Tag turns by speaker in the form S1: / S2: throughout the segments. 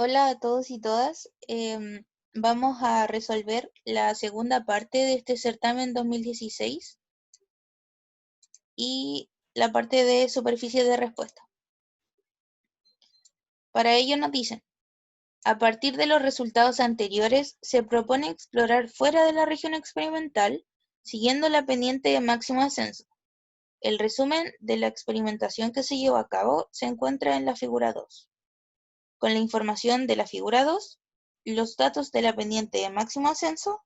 S1: Hola a todos y todas. Vamos a resolver la segunda parte de este certamen 2016 y la parte de superficie de respuesta. Para ello nos dicen, a partir de los resultados anteriores, se propone explorar fuera de la región experimental, siguiendo la pendiente de máximo ascenso. El resumen de la experimentación que se llevó a cabo se encuentra en la figura 2. Con la información de la figura 2, los datos de la pendiente de máximo ascenso,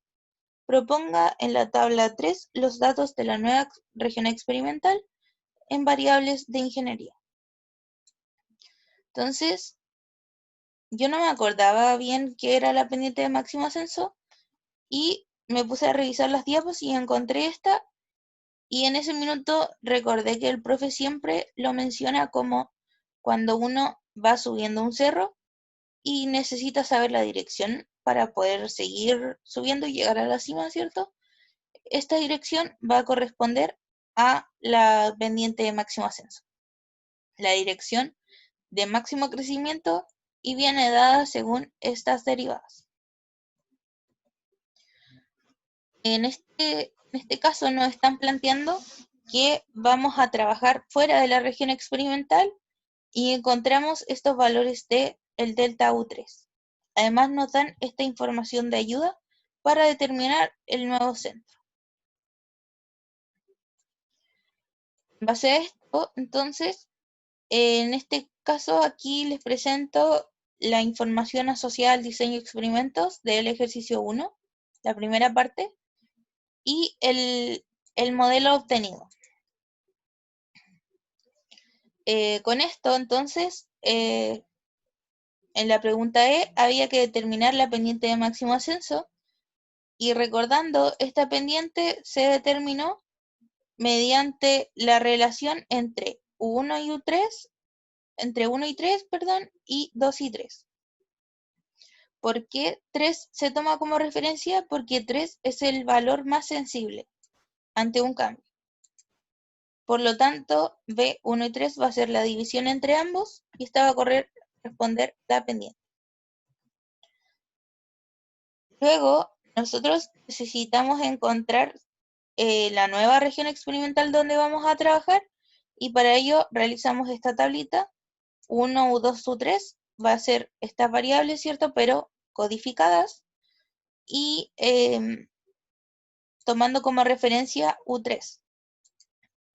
S1: proponga en la tabla 3 los datos de la nueva región experimental en variables de ingeniería. Entonces, yo no me acordaba bien qué era la pendiente de máximo ascenso y me puse a revisar las diapos y encontré esta, y en ese minuto recordé que el profe siempre lo menciona como cuando uno va subiendo un cerro y necesita saber la dirección para poder seguir subiendo y llegar a la cima, ¿cierto? Esta dirección va a corresponder a la pendiente de máximo ascenso, la dirección de máximo crecimiento, y viene dada según estas derivadas. En este caso nos están planteando que vamos a trabajar fuera de la región experimental y encontramos estos valores de el delta U3. Además nos dan esta información de ayuda para determinar el nuevo centro. En base a esto, entonces, en este caso aquí les presento la información asociada al diseño de experimentos del ejercicio 1, la primera parte, y el modelo obtenido. Con esto, entonces, en la pregunta E había que determinar la pendiente de máximo ascenso, y recordando, esta pendiente se determinó mediante la relación entre 1 y U3, entre 1 y 3, perdón, y 2 y 3. ¿Por qué 3 se toma como referencia? Porque 3 es el valor más sensible ante un cambio. Por lo tanto, B1 y 3 va a ser la división entre ambos y esta va a corresponder la pendiente. Luego, nosotros necesitamos encontrar la nueva región experimental donde vamos a trabajar, y para ello realizamos esta tablita. 1, U2, U3 va a ser estas variables, ¿cierto? Pero codificadas, y tomando como referencia U3.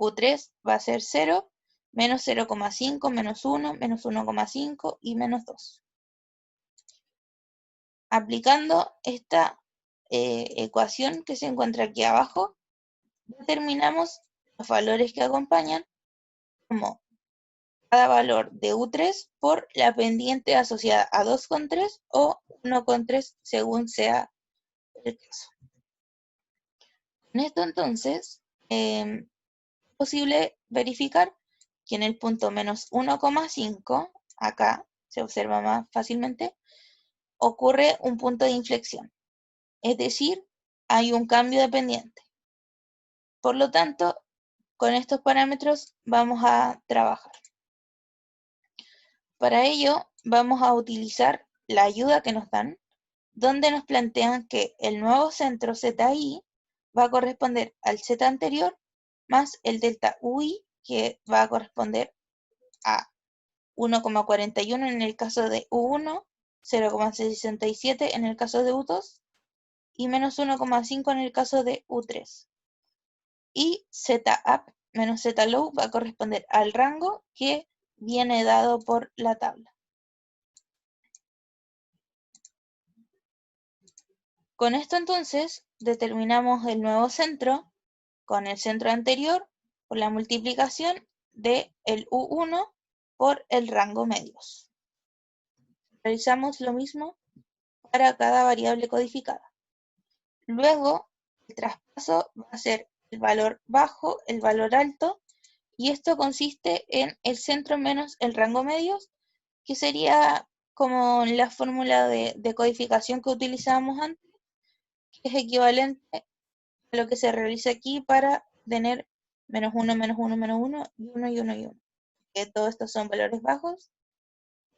S1: U3 va a ser 0, menos 0,5, menos 1, menos 1,5 y menos 2. Aplicando esta ecuación que se encuentra aquí abajo, determinamos los valores que acompañan como cada valor de U3 por la pendiente asociada a 2,3 o 1,3 según sea el caso. En esto entonces es posible verificar que en el punto menos 1,5, acá se observa más fácilmente, ocurre un punto de inflexión, es decir, hay un cambio de pendiente. Por lo tanto, con estos parámetros vamos a trabajar. Para ello, vamos a utilizar la ayuda que nos dan, donde nos plantean que el nuevo centro ZI va a corresponder al Z anterior más el delta UI, que va a corresponder a 1,41 en el caso de U1, 0,67 en el caso de U2 y menos 1,5 en el caso de U3. Y ZUP menos ZLOW va a corresponder al rango que viene dado por la tabla. Con esto entonces determinamos el nuevo centro con el centro anterior por la multiplicación de el U1 por el rango medios. Realizamos lo mismo para cada variable codificada. Luego, el traspaso va a ser el valor bajo, el valor alto, y esto consiste en el centro menos el rango medios, que sería como la fórmula de codificación que utilizábamos antes, que es equivalente a lo que se realiza aquí para tener menos 1, menos 1, menos 1, y 1, y 1, y 1. Que todos estos son valores bajos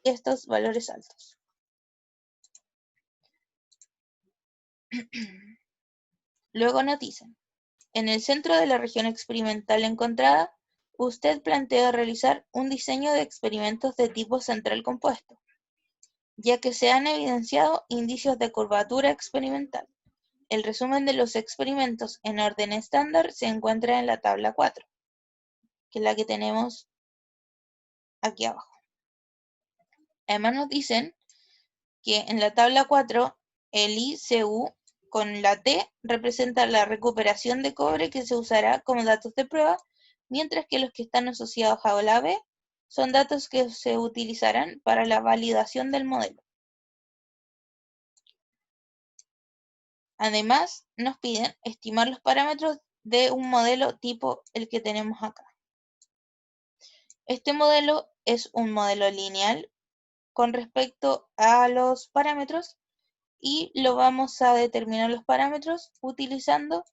S1: y estos valores altos. Luego nos dicen, en el centro de la región experimental encontrada, usted plantea realizar un diseño de experimentos de tipo central compuesto, ya que se han evidenciado indicios de curvatura experimental. El resumen de los experimentos en orden estándar se encuentra en la tabla 4, que es la que tenemos aquí abajo. Además nos dicen que en la tabla 4 el ICU con la T representa la recuperación de cobre que se usará como datos de prueba, mientras que los que están asociados a la B son datos que se utilizarán para la validación del modelo. Además, nos piden estimar los parámetros de un modelo tipo el que tenemos acá. Este modelo es un modelo lineal con respecto a los parámetros y lo vamos a determinar los parámetros utilizando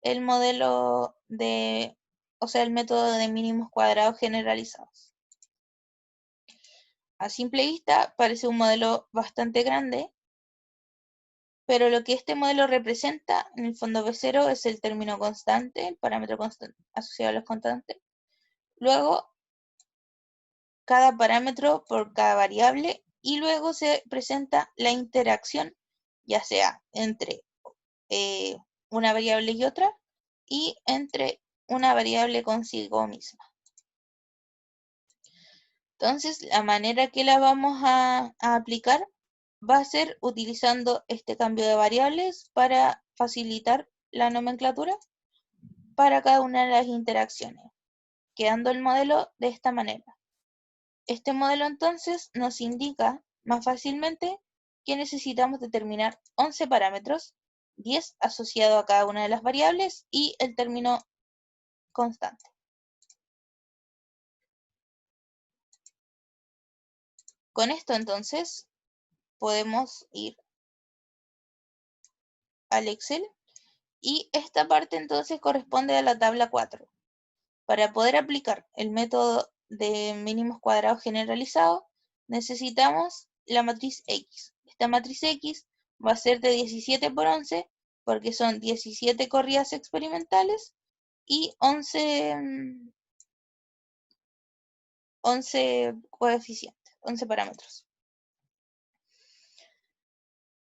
S1: el modelo de, o sea, el método de mínimos cuadrados generalizados. A simple vista parece un modelo bastante grande, pero lo que este modelo representa en el fondo B0 es el término constante, el parámetro constante asociado a los constantes. Luego, cada parámetro por cada variable y luego se presenta la interacción, ya sea entre una variable y otra, y entre una variable consigo misma. Entonces, la manera que la vamos a aplicar va a ser utilizando este cambio de variables para facilitar la nomenclatura para cada una de las interacciones, quedando el modelo de esta manera. Este modelo entonces nos indica más fácilmente que necesitamos determinar 11 parámetros, 10 asociados a cada una de las variables y el término constante. Con esto entonces podemos ir al Excel y esta parte entonces corresponde a la tabla 4. Para poder aplicar el método de mínimos cuadrados generalizado necesitamos la matriz X. Esta matriz X va a ser de 17 por 11 porque son 17 corridas experimentales y 11 coeficientes, 11 parámetros.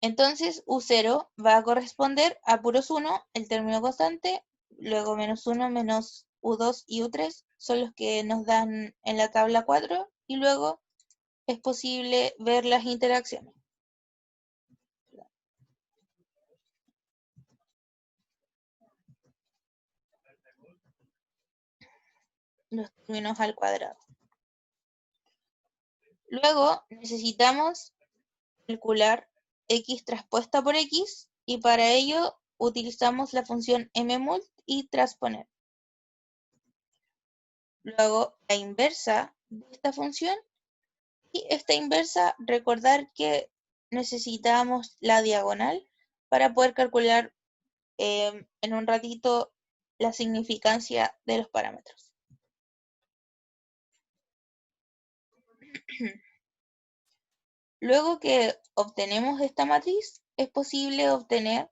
S1: Entonces U0 va a corresponder a puros 1, el término constante, luego menos 1, menos U2 y U3 son los que nos dan en la tabla 4 y luego es posible ver las interacciones. Los términos al cuadrado. Luego necesitamos calcular x transpuesta por x y para ello utilizamos la función mmult y transponer. Luego la inversa de esta función y esta inversa recordar que necesitamos la diagonal para poder calcular en un ratito la significancia de los parámetros. Luego obtenemos esta matriz, es posible obtener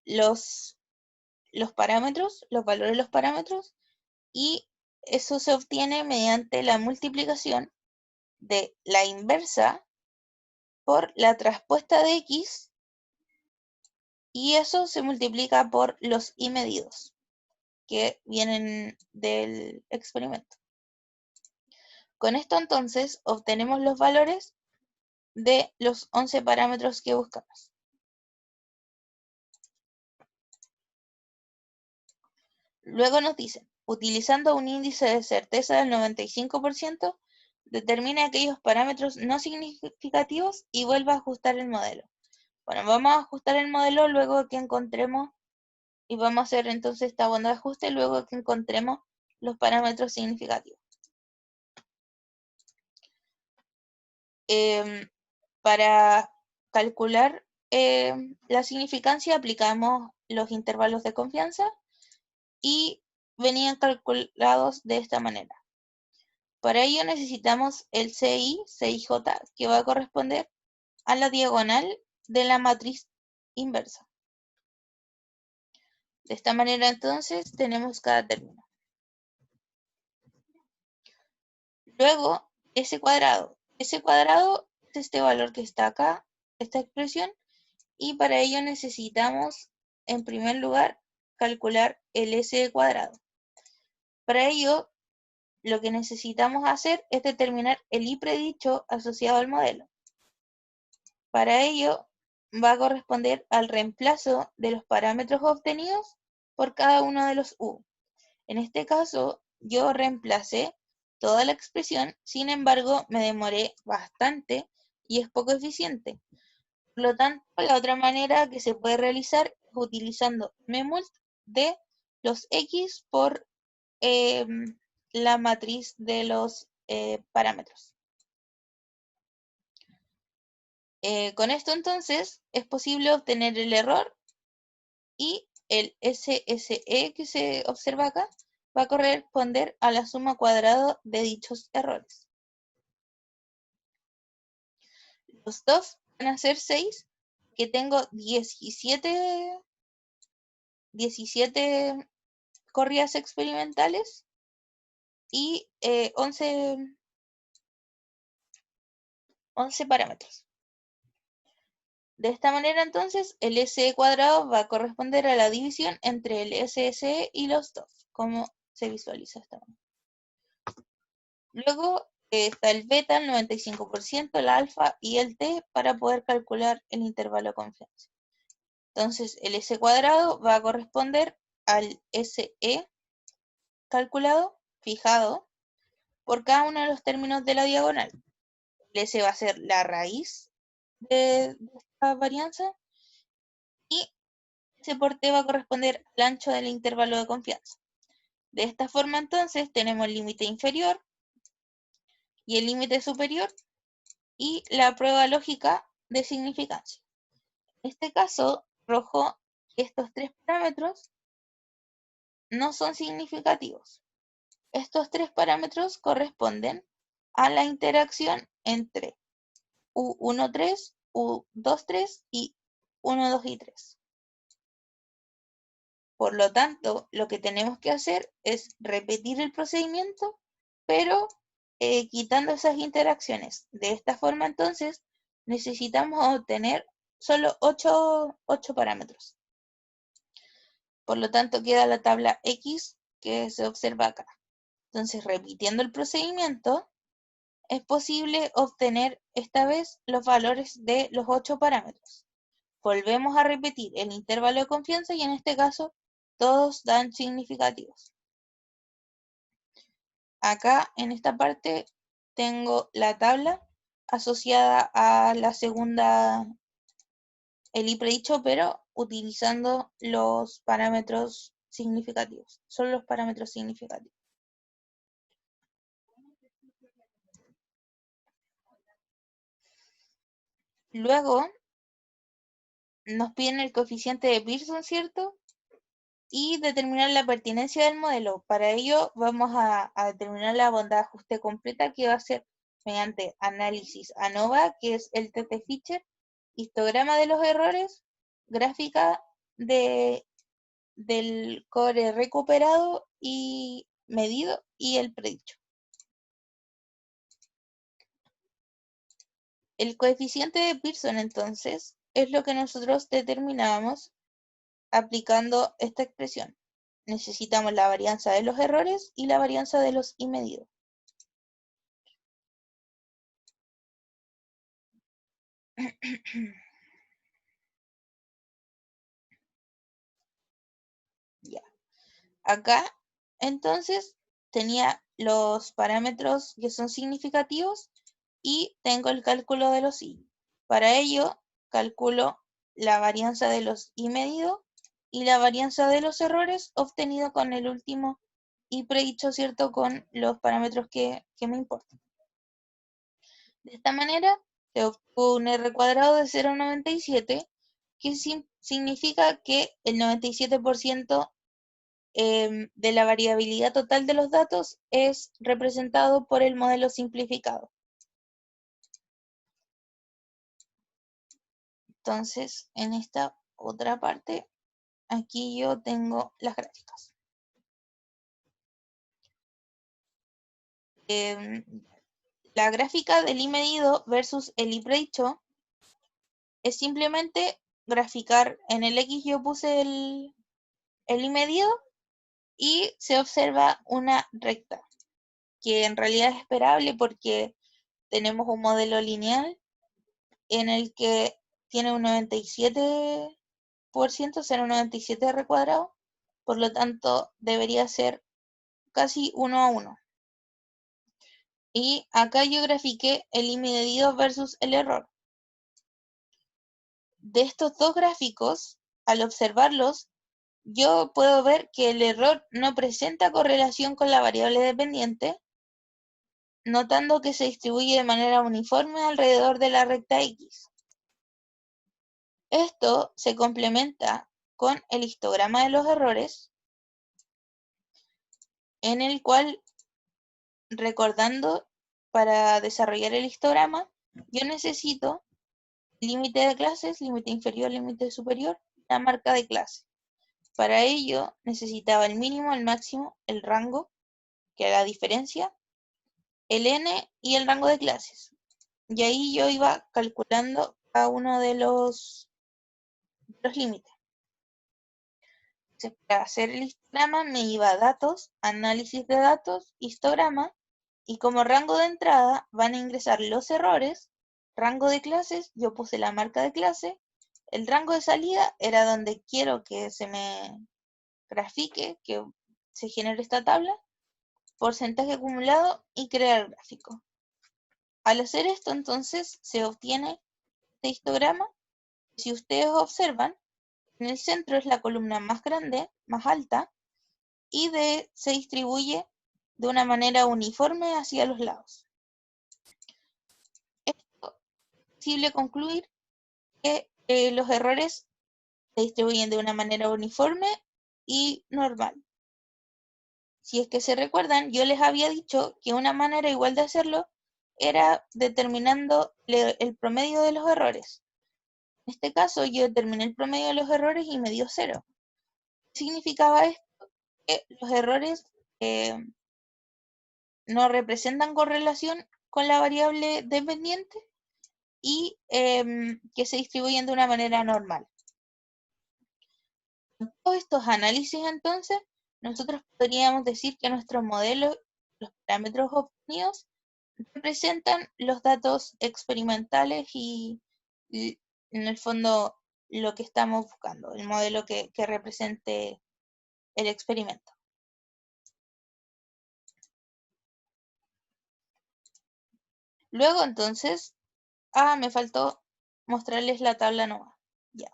S1: los parámetros, los valores de los parámetros, y eso se obtiene mediante la multiplicación de la inversa por la transpuesta de x, y eso se multiplica por los y medidos que vienen del experimento. Con esto entonces obtenemos los valores de los 11 parámetros que buscamos. Luego nos dicen, utilizando un índice de certeza del 95%, determina aquellos parámetros no significativos y vuelve a ajustar el modelo. Bueno, vamos a ajustar el modelo luego que encontremos, y vamos a hacer entonces esta banda de ajuste luego que encontremos los parámetros significativos. Para calcular la significancia aplicamos los intervalos de confianza y venían calculados de esta manera. Para ello necesitamos el CI, CIJ, que va a corresponder a la diagonal de la matriz inversa. De esta manera entonces tenemos cada término. Luego, S cuadrado. S cuadrado es este valor que está acá, esta expresión, y para ello necesitamos, en primer lugar, calcular el S cuadrado. Para ello, lo que necesitamos hacer es determinar el I predicho asociado al modelo. Para ello, va a corresponder al reemplazo de los parámetros obtenidos por cada uno de los U. En este caso, yo reemplacé toda la expresión, sin embargo, me demoré bastante y es poco eficiente. Por lo tanto, la otra manera que se puede realizar es utilizando mmult de los X por la matriz de los parámetros. Con esto entonces es posible obtener el error y el SSE que se observa acá va a corresponder a la suma cuadrada de dichos errores. Los dos van a ser 6, que tengo 17 corridas experimentales y 11 parámetros. De esta manera entonces el SE cuadrado va a corresponder a la división entre el SSE y los dos, como se visualiza esta manera. Luego está el beta, el 95%, el alfa y el t para poder calcular el intervalo de confianza. Entonces el S cuadrado va a corresponder al SE calculado, fijado, por cada uno de los términos de la diagonal. El S va a ser la raíz de esta varianza y S por T va a corresponder al ancho del intervalo de confianza. De esta forma entonces tenemos el límite inferior y el límite superior y la prueba lógica de significancia. En este caso, arrojó que estos tres parámetros no son significativos. Estos tres parámetros corresponden a la interacción entre U13, U23 y 1, 2 y 3. Por lo tanto, lo que tenemos que hacer es repetir el procedimiento, pero quitando esas interacciones. De esta forma, entonces, necesitamos obtener solo 8 parámetros. Por lo tanto, queda la tabla X que se observa acá. Entonces, repitiendo el procedimiento, es posible obtener esta vez los valores de los 8 parámetros. Volvemos a repetir el intervalo de confianza y en este caso todos dan significativos. Acá en esta parte tengo la tabla asociada a la segunda, el I predicho, pero utilizando los parámetros significativos, solo los parámetros significativos. Luego nos piden el coeficiente de Pearson, ¿cierto? Y determinar la pertinencia del modelo. Para ello vamos a determinar la bondad de ajuste completa, que va a ser mediante análisis ANOVA, que es el test de Fisher, histograma de los errores, gráfica del cobre recuperado y medido y el predicho. El coeficiente de Pearson entonces es lo que nosotros determinamos aplicando esta expresión. Necesitamos la varianza de los errores y la varianza de los I medidos. Ya. Acá, entonces, tenía los parámetros que son significativos y tengo el cálculo de los I. Para ello, calculo la varianza de los I medido y la varianza de los errores obtenido con el último I predicho, ¿cierto? Con los parámetros que me importan. De esta manera, se obtuvo un R cuadrado de 0,97, que significa que el 97% de la variabilidad total de los datos es representado por el modelo simplificado. Entonces, en esta otra parte, aquí yo tengo las gráficas. La gráfica del I medido versus el I predicho es simplemente graficar. En el X yo puse el I medido y se observa una recta, que en realidad es esperable porque tenemos un modelo lineal en el que tiene un 97%, será un 97 R cuadrado, por lo tanto debería ser casi 1 a 1. Y acá yo grafiqué el I medido versus el error. De estos dos gráficos, al observarlos, yo puedo ver que el error no presenta correlación con la variable dependiente, notando que se distribuye de manera uniforme alrededor de la recta X. Esto se complementa con el histograma de los errores, en el cual, recordando, para desarrollar el histograma, yo necesito límite de clases, límite inferior, límite superior, la marca de clase. Para ello necesitaba el mínimo, el máximo, el rango, que era la diferencia, el n y el rango de clases. Y ahí yo iba calculando cada uno de los límites. Entonces, para hacer el histograma me iba a datos, análisis de datos, histograma, y como rango de entrada van a ingresar los errores, rango de clases, yo puse la marca de clase, el rango de salida era donde quiero que se me grafique, que se genere esta tabla, porcentaje acumulado y crear gráfico. Al hacer esto, entonces, se obtiene este histograma. Si ustedes observan, en el centro es la columna más grande, más alta, y se distribuye de una manera uniforme hacia los lados. Esto es posible concluir que los errores se distribuyen de una manera uniforme y normal. Si es que se recuerdan, yo les había dicho que una manera igual de hacerlo era determinando el promedio de los errores. En este caso, yo determiné el promedio de los errores y me dio 0. ¿Qué significaba esto? Que los errores no representan correlación con la variable dependiente y que se distribuyen de una manera normal. Con todos estos análisis, entonces, nosotros podríamos decir que nuestros modelos, los parámetros obtenidos, representan los datos experimentales y en el fondo lo que estamos buscando, el modelo que represente el experimento. Luego entonces, me faltó mostrarles la tabla nueva. Ya.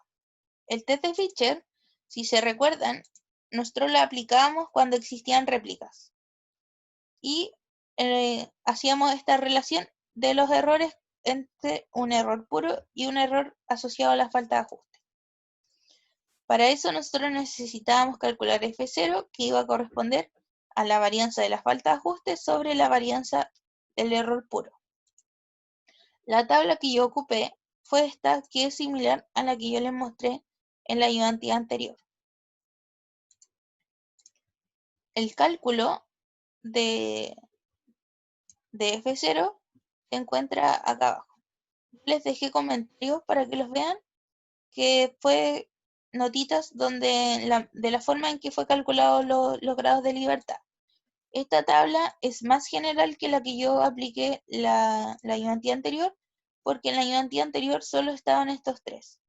S1: El test de Fisher, si se recuerdan, nosotros lo aplicábamos cuando existían réplicas. Y hacíamos esta relación de los errores entre un error puro y un error asociado a la falta de ajuste. Para eso nosotros necesitábamos calcular F0, que iba a corresponder a la varianza de la falta de ajuste sobre la varianza del error puro. La tabla que yo ocupé fue esta, que es similar a la que yo les mostré en la ayudantía anterior. El cálculo de F0 se encuentra acá abajo. Les dejé comentarios para que los vean, que fue notitas de la forma en que fue calculado los grados de libertad. Esta tabla es más general que la que yo apliqué la ayudantía anterior, porque en la ayudantía anterior solo estaban estos tres.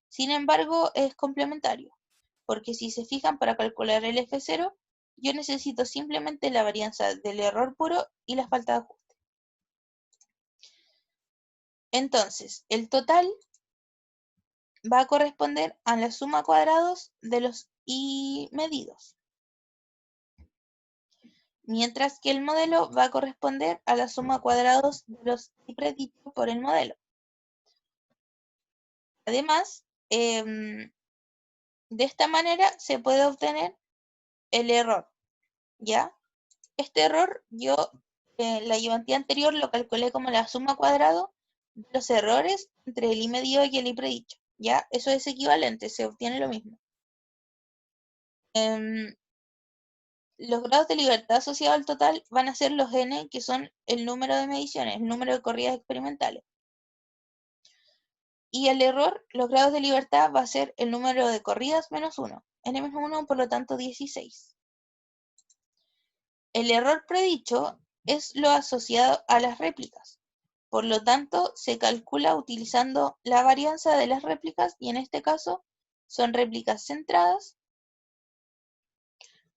S1: Sin embargo, es complementario, porque si se fijan, para calcular el F0, yo necesito simplemente la varianza del error puro y la falta de ajuste. Entonces, el total va a corresponder a la suma cuadrados de los I medidos, mientras que el modelo va a corresponder a la suma cuadrados de los I predichos por el modelo. Además, de esta manera se puede obtener el error, ¿ya? Este error yo, la ayudantía anterior lo calculé como la suma cuadrado de los errores entre el I medido y el I predicho. ¿ya? Eso es equivalente, se obtiene lo mismo. Los grados de libertad asociados al total van a ser los n, que son el número de mediciones, el número de corridas experimentales. Y el error, los grados de libertad, va a ser el número de corridas menos 1. n-1, por lo tanto, 16. El error predicho es lo asociado a las réplicas. Por lo tanto, se calcula utilizando la varianza de las réplicas, y en este caso son réplicas centradas,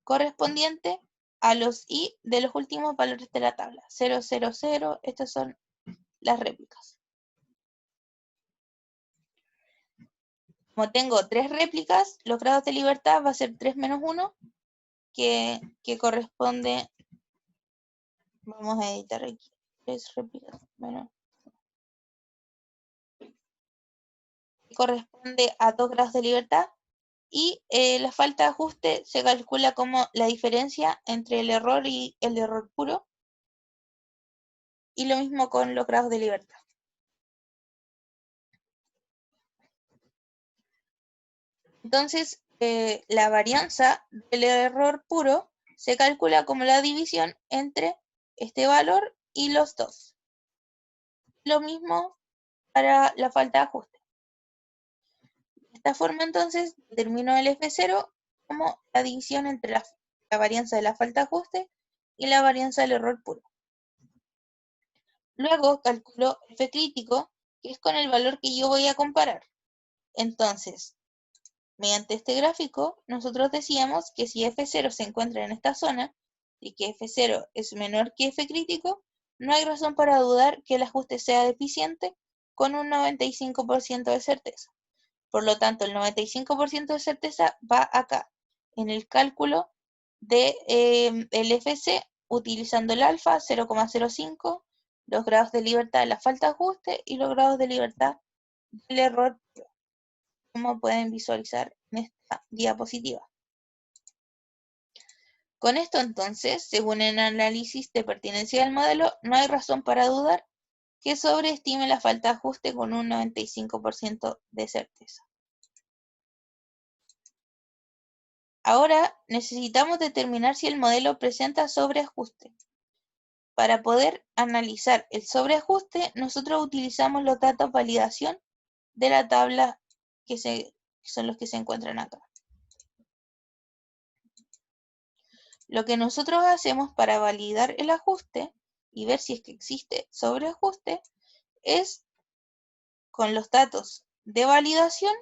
S1: correspondiente a los i de los últimos valores de la tabla. 0, 0, 0, estas son las réplicas. Como tengo 3 réplicas, los grados de libertad va a ser 3 menos 1, que corresponde, vamos a editar aquí, 3 réplicas menos, que corresponde a 2 grados de libertad, y la falta de ajuste se calcula como la diferencia entre el error y el error puro, y lo mismo con los grados de libertad. Entonces, la varianza del error puro se calcula como la división entre este valor y los dos. Lo mismo para la falta de ajuste. De esta forma, entonces, determino el F0 como la división entre la varianza de la falta de ajuste y la varianza del error puro. Luego calculo F crítico, que es con el valor que yo voy a comparar. Entonces, mediante este gráfico, nosotros decíamos que si F0 se encuentra en esta zona y que F0 es menor que F crítico, no hay razón para dudar que el ajuste sea deficiente con un 95% de certeza. Por lo tanto, el 95% de certeza va acá, en el cálculo de el FC, utilizando el alfa 0,05, los grados de libertad de la falta de ajuste y los grados de libertad del error, como pueden visualizar en esta diapositiva. Con esto, entonces, según el análisis de pertinencia del modelo, no hay razón para dudar que sobreestime la falta de ajuste con un 95% de certeza. Ahora necesitamos determinar si el modelo presenta sobreajuste. Para poder analizar el sobreajuste, nosotros utilizamos los datos validación de la tabla que son los que se encuentran acá. Lo que nosotros hacemos para validar el ajuste y ver si es que existe sobreajuste es, con los datos de validación,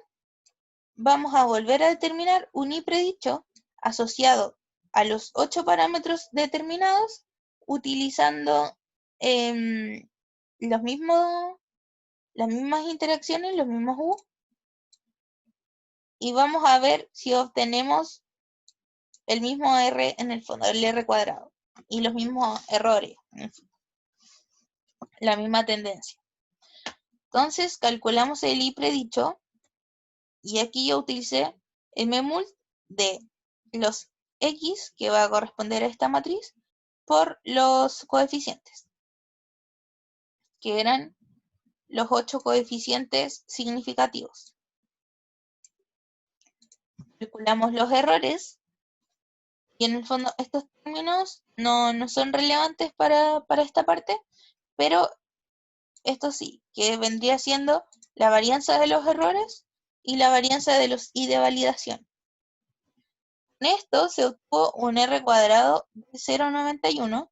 S1: vamos a volver a determinar un i predicho asociado a los 8 parámetros determinados, utilizando las mismas interacciones, los mismos u, y vamos a ver si obtenemos el mismo r en el fondo, el r cuadrado, y los mismos errores, en el fondo, la misma tendencia. Entonces calculamos el i predicho, y aquí yo utilicé mmult de los x, que va a corresponder a esta matriz, por los coeficientes, que eran los 8 coeficientes significativos. Calculamos los errores, y en el fondo estos términos no son relevantes para esta parte, pero esto sí, que vendría siendo la varianza de los errores y la varianza de los i de validación. Con esto se obtuvo un r cuadrado de 0,91,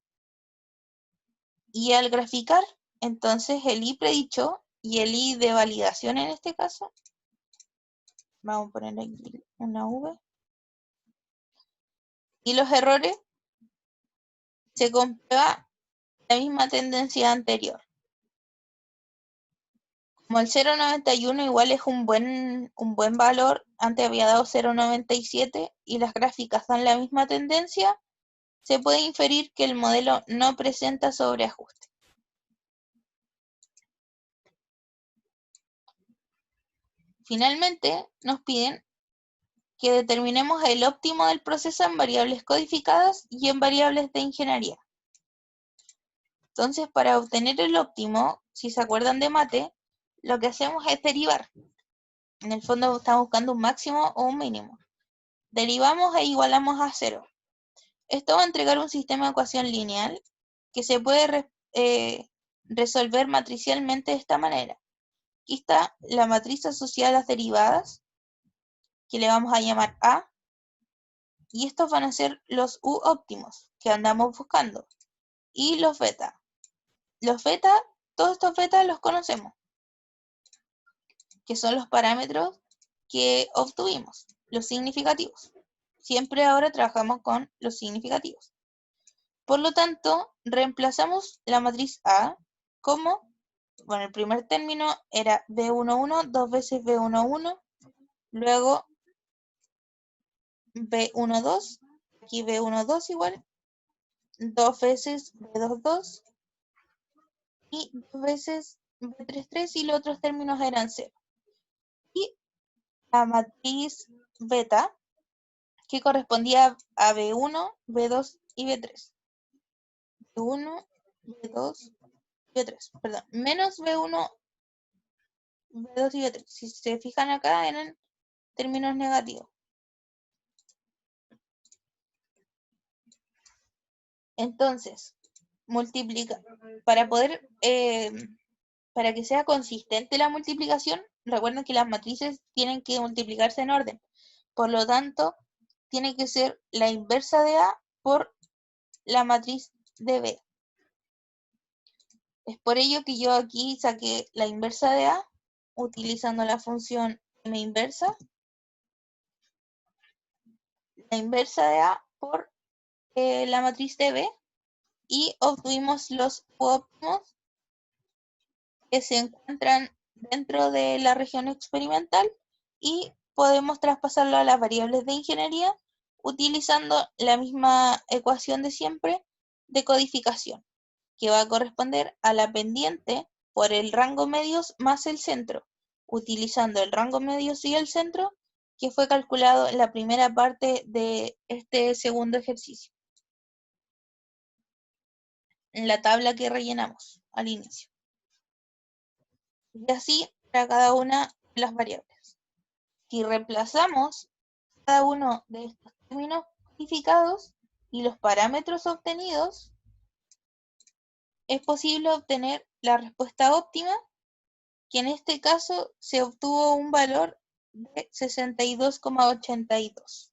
S1: y al graficar entonces el i predicho y el i de validación en este caso, vamos a poner aquí una v, y los errores, se comprueba la misma tendencia anterior. Como el 0,91 igual es un buen valor, antes había dado 0,97 y las gráficas dan la misma tendencia, se puede inferir que el modelo no presenta sobreajuste. Finalmente, nos piden que determinemos el óptimo del proceso en variables codificadas y en variables de ingeniería. Entonces, para obtener el óptimo, si se acuerdan de mate, lo que hacemos es derivar. En el fondo estamos buscando un máximo o un mínimo. Derivamos e igualamos a 0. Esto va a entregar un sistema de ecuación lineal que se puede resolver matricialmente de esta manera. Aquí está la matriz asociada a las derivadas, que le vamos a llamar A, y estos van a ser los U óptimos que andamos buscando, y los beta. Los beta, todos estos beta los conocemos, que son los parámetros que obtuvimos, los significativos. Siempre ahora trabajamos con los significativos. Por lo tanto, reemplazamos la matriz A como, bueno, el primer término era B11, dos veces B11, luego B12, aquí B12 igual, dos veces B22 y dos veces B33 y los otros términos eran 0. Y la matriz beta, que correspondía a B1, B2 y B3. B1, B2, B3, perdón, menos B1, B2 y B3. Si se fijan acá, eran términos negativos. Entonces, multiplica. Para poder, para que sea consistente la multiplicación, recuerden que las matrices tienen que multiplicarse en orden. Por lo tanto, tiene que ser la inversa de A por la matriz de B. Es por ello que yo aquí saqué la inversa de A utilizando la función m inversa. La inversa de A por la matriz de B y obtuvimos los óptimos que se encuentran dentro de la región experimental y podemos traspasarlo a las variables de ingeniería utilizando la misma ecuación de siempre de codificación, que va a corresponder a la pendiente por el rango medios más el centro, utilizando el rango medios y el centro que fue calculado en la primera parte de este segundo ejercicio, en la tabla que rellenamos al inicio. Y así para cada una de las variables. Si reemplazamos cada uno de estos términos codificados y los parámetros obtenidos, es posible obtener la respuesta óptima, que en este caso se obtuvo un valor de 62,82.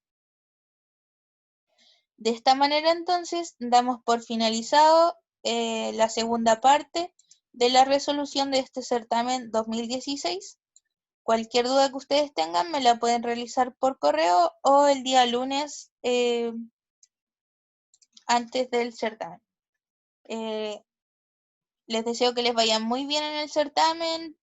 S1: De esta manera entonces damos por finalizado la segunda parte de la resolución de este certamen 2016. Cualquier duda que ustedes tengan me la pueden realizar por correo o el día lunes antes del certamen. Les deseo que les vaya muy bien en el certamen,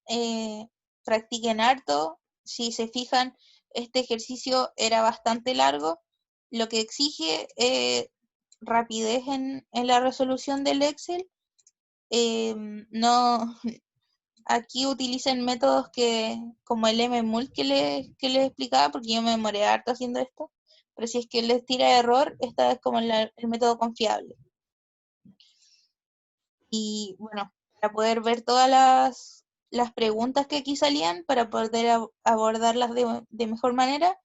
S1: practiquen harto. Si se fijan, este ejercicio era bastante largo, lo que exige rapidez en la resolución del Excel. No, aquí utilicen métodos como el mmul que les explicaba, porque yo me demoré harto haciendo esto, pero si es que les tira error, esta es como el método confiable. Y bueno, para poder ver todas las preguntas que aquí salían, para poder abordarlas de mejor manera,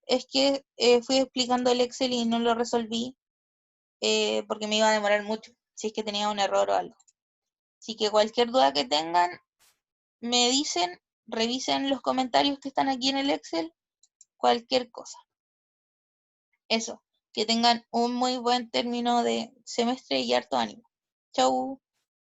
S1: es que fui explicando el Excel y no lo resolví porque me iba a demorar mucho, si es que tenía un error o algo. Así que cualquier duda que tengan, me dicen, revisen los comentarios que están aquí en el Excel, cualquier cosa. Eso, que tengan un muy buen término de semestre y harto ánimo. Chau.